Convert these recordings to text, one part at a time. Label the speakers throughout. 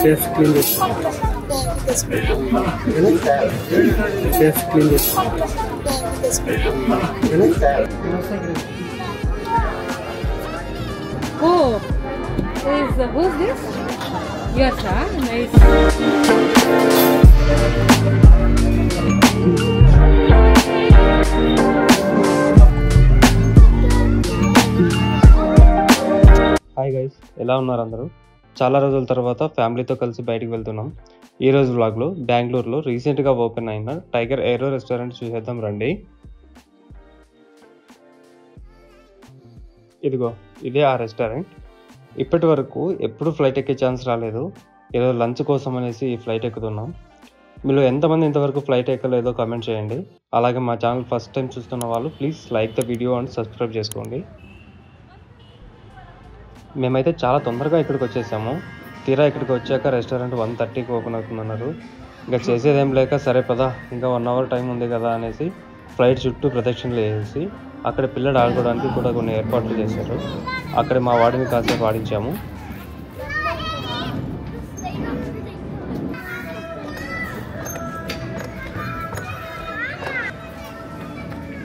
Speaker 1: Chef clean this. Chef clean this.
Speaker 2: Oh, who's this? Yes, sir. Nice.
Speaker 1: Hi guys, ఎలా ఉన్నారు అందరూ? చాలా రోజుల తర్వాత ఫ్యామిలీతో కలిసి బయటికి వెళ్తున్నాం. ఈ రోజు వ్లాగ్లో బెంగళూరులో రీసెంట్గా ఓపెన్ అయిన టైగర్ ఏరో రెస్టారెంట్ చూసేద్దాం రండి. ఇదిగో ఇదే ఆ రెస్టారెంట్. ఇప్పటి వరకు ఎప్పుడు ఫ్లైట్ ఎక్కే ఛాన్స్ రాలేదు. ఏదో లంచ్ కోసం అనేసి ఈ ఫ్లైట్ ఎక్కుతున్నాం. మీలో ఎంతమంది ఇంతవరకు ఫ్లైట్ ఎక్కలేదో కామెంట్ చేయండి. అలాగే మా ఛానల్ ఫస్ట్ టైం చూస్తున్న వాళ్ళు please like the video and subscribe చేసుకోండి. మేమైతే చాలా తొందరగా ఇక్కడికి వచ్చేసాము. తీరా ఇక్కడికి వచ్చాక రెస్టారెంట్ 1:30కి ఓపెన్ అవుతుందన్నారు. ఇంకా చేసేదేం లేక సరే పదా, ఇంకా 1 అవర్ టైం ఉంది కదా అనేసి ఫ్లైట్ చుట్టూ ప్రదక్షిణలు వేసేసి అక్కడ పిల్లలు ఆడుకోవడానికి కూడా కొన్ని ఏర్పాట్లు చేశారు. అక్కడ మా వాడిని కాసేపు ఆడించాము.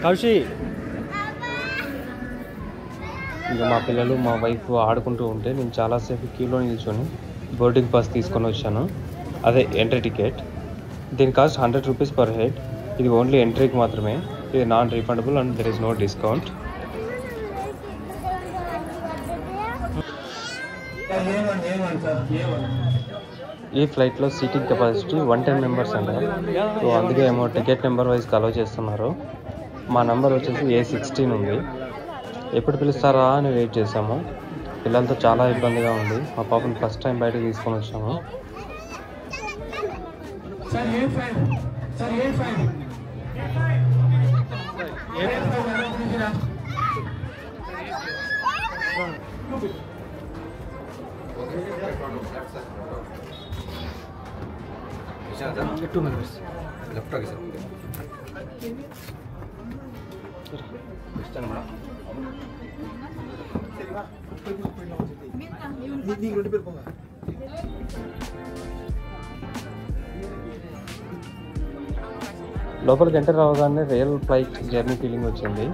Speaker 1: కౌశి, ఇంకా మా పిల్లలు మా వైఫ్ ఆడుకుంటూ ఉంటే నేను చాలాసేపు క్యూలో నిల్చొని బోర్డింగ్ పాస్ తీసుకొని వచ్చాను. అదే ఎంట్రీ టికెట్. దీని కాస్ట్ 100 రూపీస్ పర్ హెడ్. ఇది ఓన్లీ ఎంట్రీకి మాత్రమే. ఇది non refundable and there is no discount. ఈ ఫ్లైట్లో సీటింగ్ కెపాసిటీ 110 మెంబర్స్ అంట. సో అందుకే ఏమో టికెట్ నెంబర్ వైజ్కి అలౌ చేస్తున్నారు. మా నెంబర్ వచ్చేసి A16 ఉంది. ఎప్పుడు పిలుస్తారా అని వెయిట్ చేసాము. పిల్లలతో చాలా ఇబ్బందిగా ఉంది. మా పాపను ఫస్ట్ టైం బయటకు తీసుకొని వచ్చాము. లోపలికి ఎంటర్ రావగానే రియల్ ఫ్లైట్ జర్నీ ఫీలింగ్ వచ్చింది.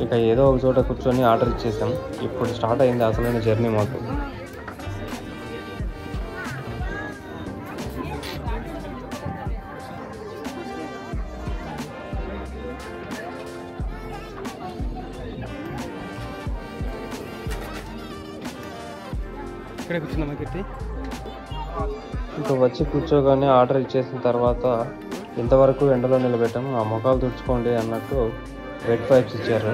Speaker 1: ఇక ఏదో ఒక చోట కూర్చొని ఆర్డర్ ఇచ్చేసాం. ఇప్పుడు స్టార్ట్ అయింది అసలైన జర్నీ మాకు. ఇక్కడే కూర్చున్నామా కీర్తి? ఇంకా వచ్చి కూర్చోగానే ఆర్డర్ ఇచ్చేసిన తర్వాత ఇంతవరకు ఎండలో నిలబెట్టాము, ఆ మొఖాలు తుడుచుకోండి అన్నట్టు రెడ్ పైప్స్ ఇచ్చారు.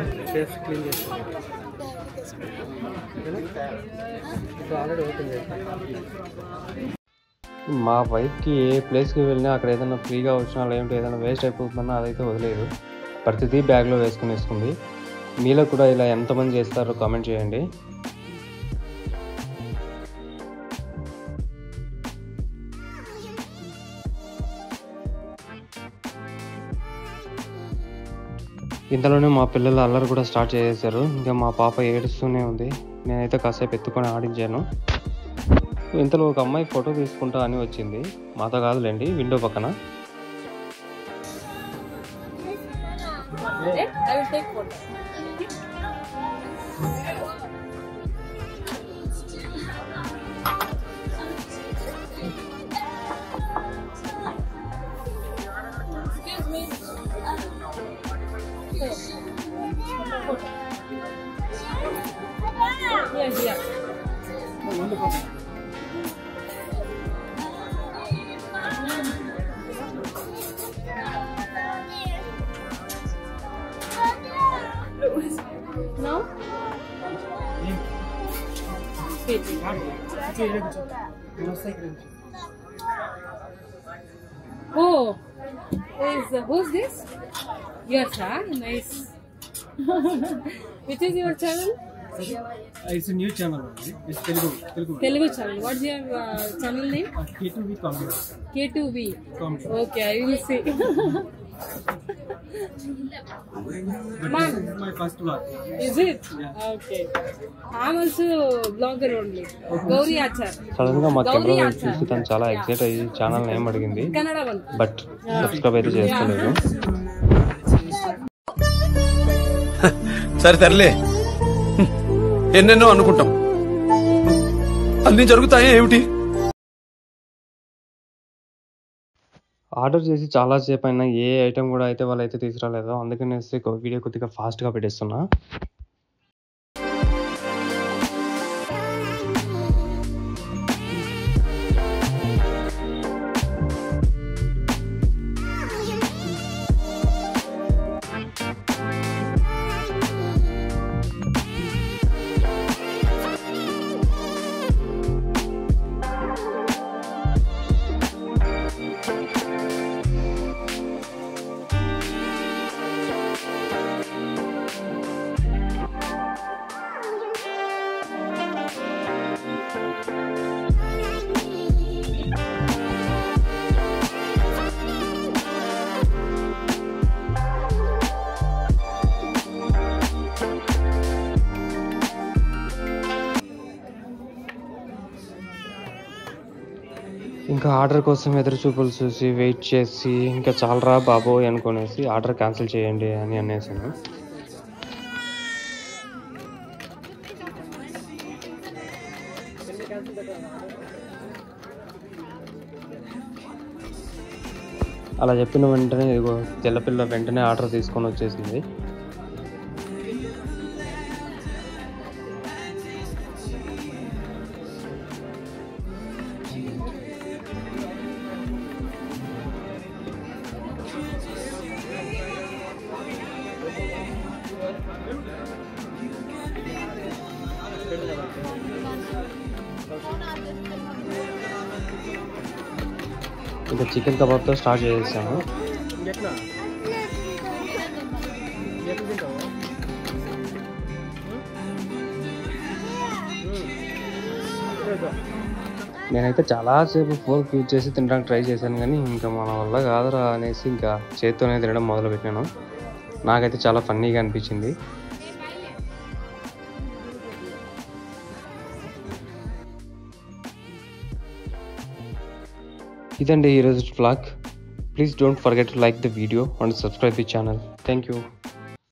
Speaker 1: మా వైఫ్కి ఏ ప్లేస్కి వెళ్ళినా అక్కడ ఏదైనా ఫ్రీగా వచ్చినా లేదంటే ఏదైనా వేస్ట్ అయిపోతుందన్నా అదైతే వదిలేదు. ప్రతిదీ బ్యాగ్లో వేసుకునేసుకుంది. మీలో కూడా ఇలా ఎంతమంది చేస్తారో కామెంట్ చేయండి. ఇంతలోనే మా పిల్లలు అల్లరి కూడా స్టార్ట్ చేసేసారు. ఇంకా మా పాప ఏడుస్తూనే ఉంది. నేనైతే కాసేపు ఎత్తుకొని ఆడించాను. ఇంతలో ఒక అమ్మాయి ఫోటో తీసుకుంటా అని వచ్చింది. మాతో కాదులేండి, విండో పక్కన.
Speaker 2: Yes, yeah. No? Oh, who's this? Yes, sir. Nice. Which is your channel?
Speaker 3: It's a new channel. It's
Speaker 2: Telugu channel. What's your channel name?
Speaker 3: K2V Comedy.
Speaker 2: K2V.
Speaker 3: Comedy.
Speaker 2: Okay, I will see. Mom,
Speaker 3: This is my first vlog.
Speaker 2: is it? Okay. I'm also blogger only. Gauri Achar.
Speaker 1: Sudden గా మా
Speaker 2: Gauri
Speaker 1: camera
Speaker 2: Achar.
Speaker 1: చూసి తను చాలా excite అయ్యి channel name అడిగింది,
Speaker 2: Kannada one.
Speaker 1: But subscribe అయితే చేసుకోలేదు.
Speaker 4: సరే తరలే, ఎన్నెన్నో అనుకుంటాం, అన్ని జరుగుతాయా ఏమిటి?
Speaker 1: ఆర్డర్ చేసి చాలా సేపు అయినా ఏ ఐటెం కూడా అయితే వాళ్ళు అయితే తీసుకురాలేదు, అందుకనేసి వీడియో కొద్దిగా ఫాస్ట్గా పెట్టేస్తున్నా. ఇంకా ఆర్డర్ కోసం ఎదురు చూపులు చూసి వెయిట్ చేసి ఇంకా చాలరా బాబోయ్ అనుకునేసి ఆర్డర్ క్యాన్సిల్ చేయండి అని అనేసాను. అలా చెప్పిన వెంటనే ఇదిగో తెల్లపిల్ల వెంటనే ఆర్డర్ తీసుకొని వచ్చేసింది. ఇంకా చికెన్ కబాబ్తో స్టార్ట్ చేసేసాము. నేనైతే చాలాసేపు ఫోర్క్ యూజ్ చేసి తినడానికి ట్రై చేశాను, కానీ ఇంకా మన వల్ల కాదురా అనేసి ఇంకా చేత్తోనే తినడం మొదలుపెట్టాను. నాకైతే చాలా ఫన్నీగా అనిపించింది. ఇదండి ఈరోజు vlog. Please don't forget to like the video and subscribe the channel. Thank you.